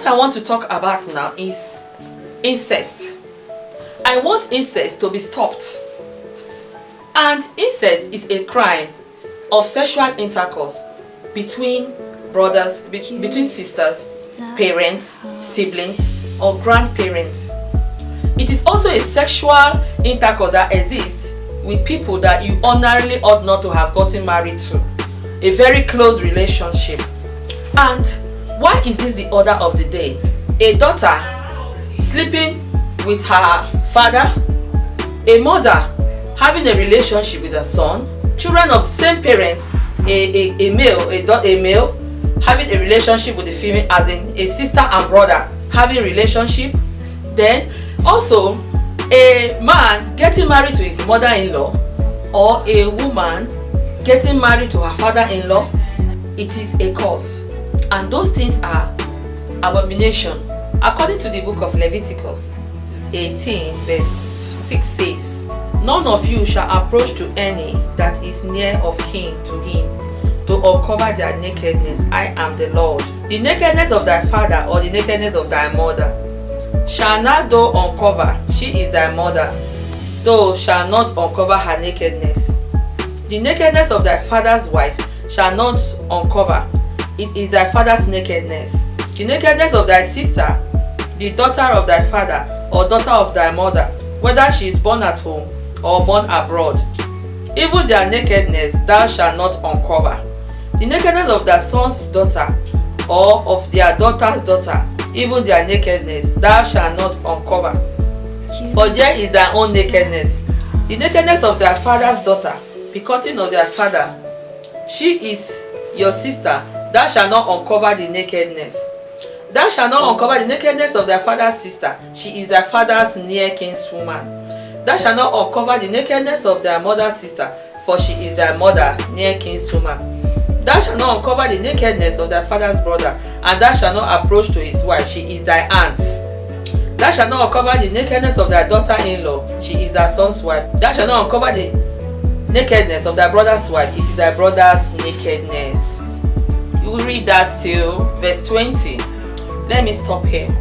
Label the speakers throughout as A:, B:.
A: what I want to talk about now is incest. I want incest to be stopped. And incest is a crime of sexual intercourse between brothers, between sisters, parents, siblings, or grandparents. It is also a sexual intercourse that exists with people that you ordinarily ought not to have gotten married to. A very close relationship. And why is this the order of the day? A daughter sleeping with her father, a mother having a relationship with her son, children of same parents, a male having a relationship with the female, as in a sister and brother having a relationship. Then also a man getting married to his mother-in-law, or a woman getting married to her father-in-law. It is a cause, and those things are abomination. According to the book of Leviticus 18 verse 6 says, "None of you shall approach to any that is near of kin to him, to uncover their nakedness. I am the Lord. The nakedness of thy father or the nakedness of thy mother shall not thou uncover. She is thy mother. Thou shalt not uncover her nakedness. The nakedness of thy father's wife shall not uncover. It is thy father's nakedness. The nakedness of thy sister, the daughter of thy father or daughter of thy mother, whether she is born at home or born abroad, even their nakedness thou shalt not uncover. The nakedness of thy son's daughter or of their daughter's daughter, even their nakedness thou shalt not uncover. For there is thy own nakedness. The nakedness of thy father's daughter, begotten of thy father, she is your sister. Thou shalt not uncover the nakedness. Thou shalt not uncover the nakedness of thy father's sister. She is thy father's near kinswoman. Thou shalt not uncover the nakedness of thy mother's sister, for she is thy mother near kinswoman. Thou shalt not uncover the nakedness of thy father's brother, and thou shalt not approach to his wife. She is thy aunt. Thou shalt not uncover the nakedness of thy daughter-in-law. She is thy son's wife. Thou shalt not uncover the nakedness of thy brother's wife. It is thy brother's nakedness. You will read that till verse 20. Let me stop here.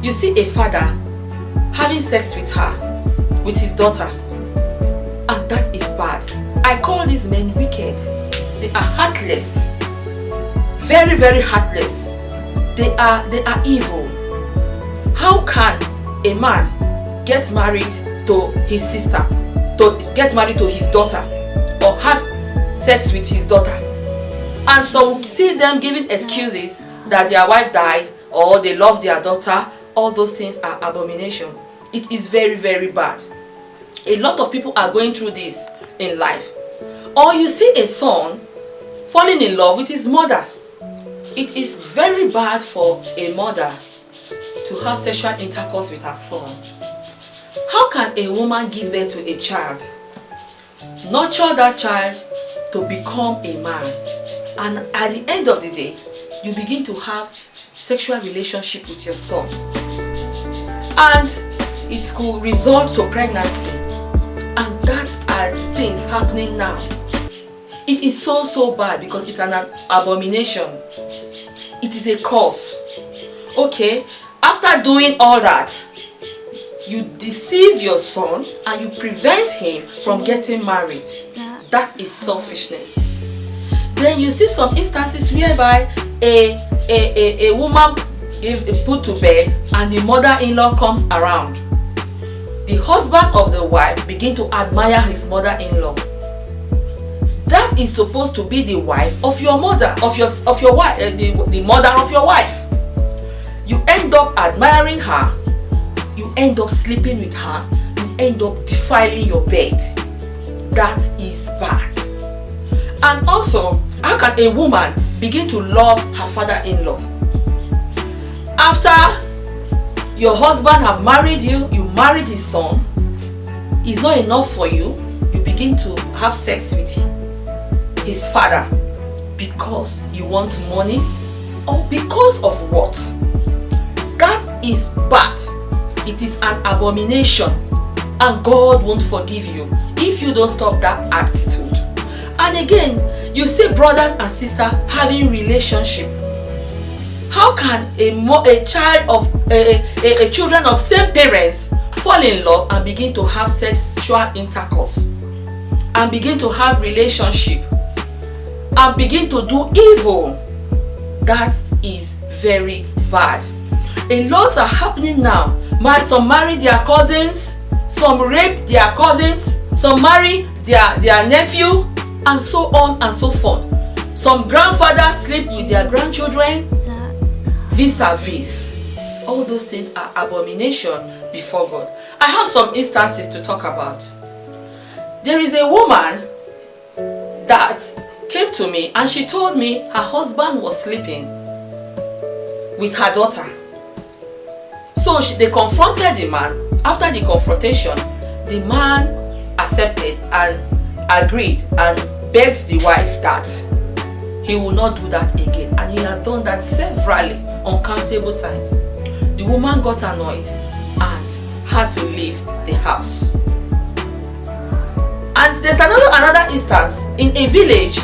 A: You see a father having sex with her, with his daughter, and that is bad. I call these men wicked. They are heartless, very, very heartless. They are evil. How can a man get married to his sister, to get married to his daughter, or have sex with his daughter? And so we see them giving excuses that their wife died or they love their daughter. All those things are abomination. It is very, very bad. A lot of people are going through this in life. Or you see a son falling in love with his mother. It is very bad for a mother to have sexual intercourse with her son. How can a woman give birth to a child, nurture that child to become a man, and at the end of the day, you begin to have sexual relationship with your son, and it could result to pregnancy? And that are things happening now. It is so bad because it's an abomination. It is a curse. Okay, after doing all that, you deceive your son and you prevent him from getting married. That is selfishness. Then you see some instances whereby a woman is put to bed and the mother-in-law comes around. The husband of the wife begin to admire his mother-in-law. That is supposed to be the wife of your mother, of your wife, the mother of your wife. You end up admiring her. You end up sleeping with her. You end up defiling your bed. That is bad. And also, how can a woman begin to love her father-in-law? After your husband have married you, you married his son, it's not enough for you, you begin to have sex with his father because you want money, or because of what? That is bad. It is an abomination, and God won't forgive you if you don't stop that attitude. And again, you see brothers and sisters having relationship How can a child of a children of same parents fall in love and begin to have sexual intercourse and begin to have relationship and begin to do evil? That is very bad. A lot are happening now. Some marry their cousins, some rape their cousins, some marry their nephew, and so on and so forth. Some grandfathers sleep with their grandchildren, vis-a-vis. All those things are abomination before God. I have some instances to talk about. There is a woman that came to me and she told me her husband was sleeping with her daughter. So they confronted the man. After the confrontation, the man accepted and agreed and begged the wife that he will not do that again. And he has done that severally, uncountable times. The woman got annoyed and had to leave the house. And there's another instance in a village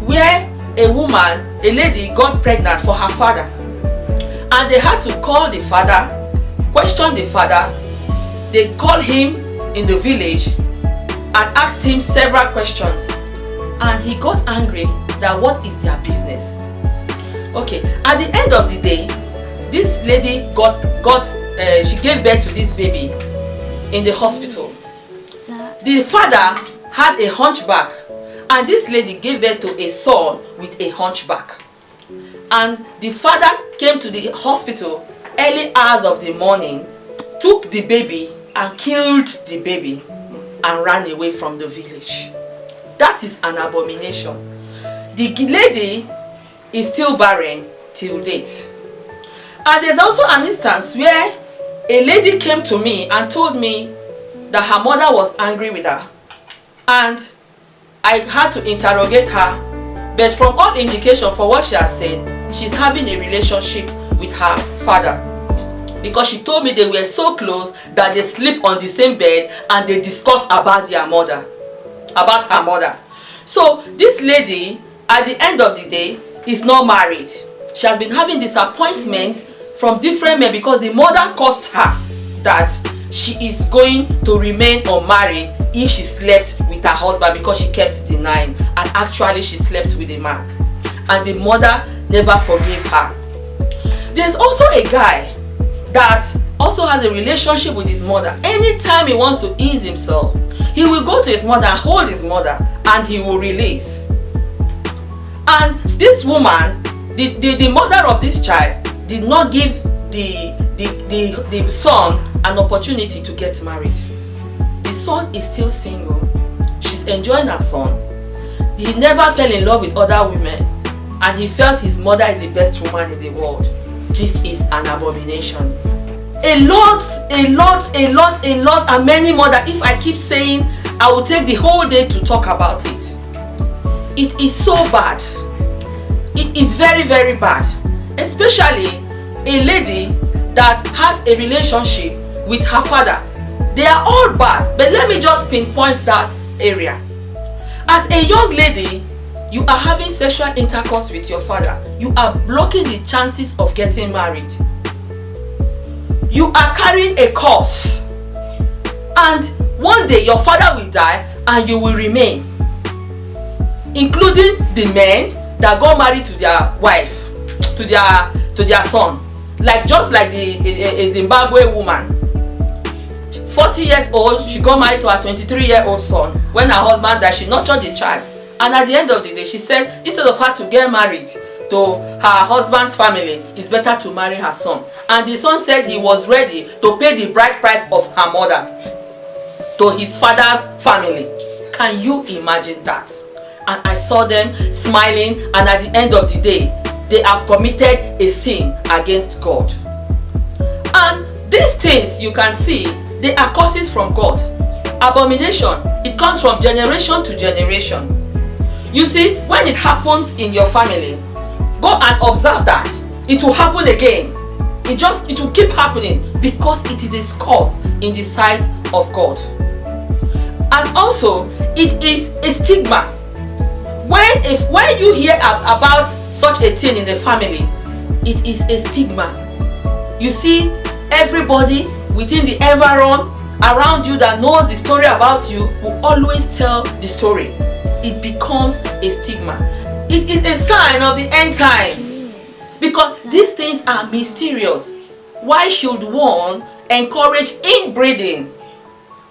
A: where a lady got pregnant for her father. And they had to call the father, question the father. They called him in the village and asked him several questions. And he got angry that what is their business? Okay, at the end of the day, this lady she gave birth to this baby in the hospital. The father had a hunchback, and this lady gave birth to a son with a hunchback. And the father came to the hospital early hours of the morning, took the baby and killed the baby and ran away from the village. That is an abomination. The lady is still barren till date. And there's also an instance where a lady came to me and told me that her mother was angry with her. And I had to interrogate her. But from all indication, for what she has said, she's having a relationship with her father. Because she told me they were so close that they sleep on the same bed and they discuss about her mother. So this lady, at the end of the day, is not married. She has been having disappointments from different men because the mother caused her that she is going to remain unmarried if she slept with her husband, because she kept denying, and actually she slept with a man, and the mother never forgave her. There's also a guy that also has a relationship with his mother. Anytime he wants to ease himself, he will go to his mother and hold his mother, and he will release. And this woman, the mother of this child, did not give the son an opportunity to get married. The son is still single. She's enjoying her son. He never fell in love with other women, and he felt his mother is the best woman in the world. This is an abomination. A lot, and many more that if I keep saying, I will take the whole day to talk about it. It is so bad. It is very, very bad. Especially a lady that has a relationship with her father. They are all bad, but let me just pinpoint that area. As a young lady, you are having sexual intercourse with your father. You are blocking the chances of getting married. You are carrying a curse. And one day your father will die and you will remain. Including the men that got married to their wife, to their son. Just like a Zimbabwe woman. 40 years old, she got married to her 23-year-old son. When her husband died, she nurtured the child. And at the end of the day, she said instead of her to get married to her husband's family, it's better to marry her son. And the son said he was ready to pay the bride price of her mother to his father's family. Can you imagine that? And I saw them smiling, and at the end of the day, they have committed a sin against God. And these things you can see, they are curses from God. Abomination, it comes from generation to generation. You see, when it happens in your family, go and observe that. It will happen again. It will keep happening because it is a curse in the sight of God. And also, it is a stigma. When you hear about such a thing in the family, it is a stigma. You see, everybody within the environment around you that knows the story about you will always tell the story. It becomes a stigma. It is a sign of the end time, because these things are mysterious. Why should one encourage inbreeding?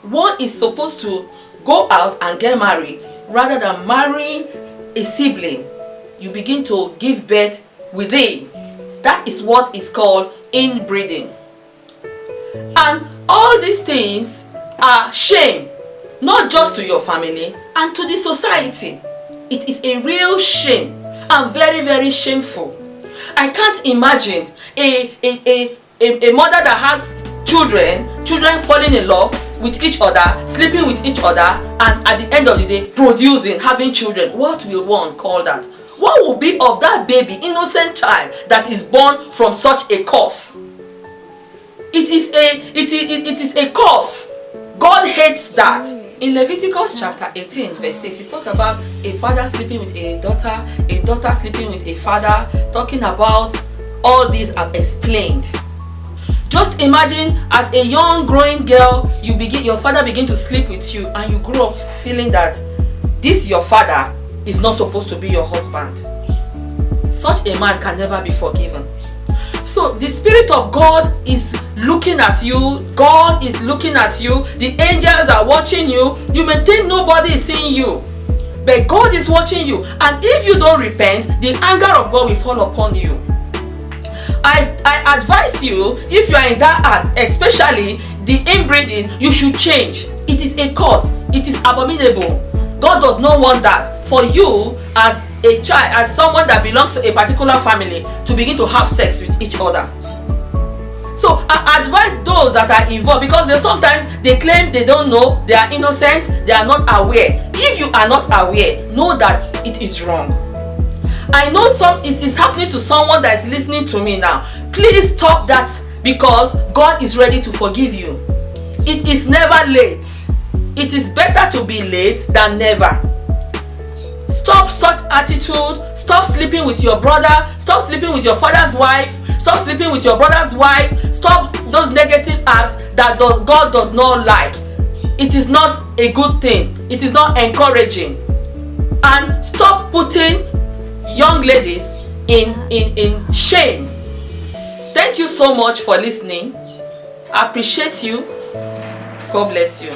A: One is supposed to go out and get married rather than marrying a sibling. You begin to give birth within. That is what is called inbreeding. And all these things are shame, not just to your family and to the society. It is a real shame and very, very shameful. I can't imagine a mother that has children falling in love with each other, sleeping with each other, and at the end of the day producing, having children. What will one call that? What will be of that baby, innocent child that is born from such a cause? It is a cause. God hates that. In Leviticus chapter 18 verse 6, he's talking about a father sleeping with a daughter sleeping with a father, talking about all these are explained. Just imagine, as a young growing girl, your father begin to sleep with you, and you grow up feeling that this your father is not supposed to be your husband. Such a man can never be forgiven. So the Spirit of God is looking at you. God is looking at you. The angels are watching you. You may think nobody is seeing you, but God is watching you. And if you don't repent, the anger of God will fall upon you. I advise you, if you are in that act, especially the inbreeding, you should change. It is a cause. It is abominable. God does not want that for you as a child, as someone that belongs to a particular family, to begin to have sex with each other. So I advise those that are involved, because sometimes they claim they don't know, they are innocent, they are not aware. If you are not aware, know that it is wrong. I know it is happening to someone that is listening to me now. Please stop that, because God is ready to forgive you. It is never late. It is better to be late than never. Stop such attitude. Stop sleeping with your brother. Stop sleeping with your father's wife. Stop sleeping with your brother's wife. Stop those negative acts that God does not like. It is not a good thing. It is not encouraging. And stop putting young ladies in shame. Thank you so much for listening. I appreciate you. God bless you.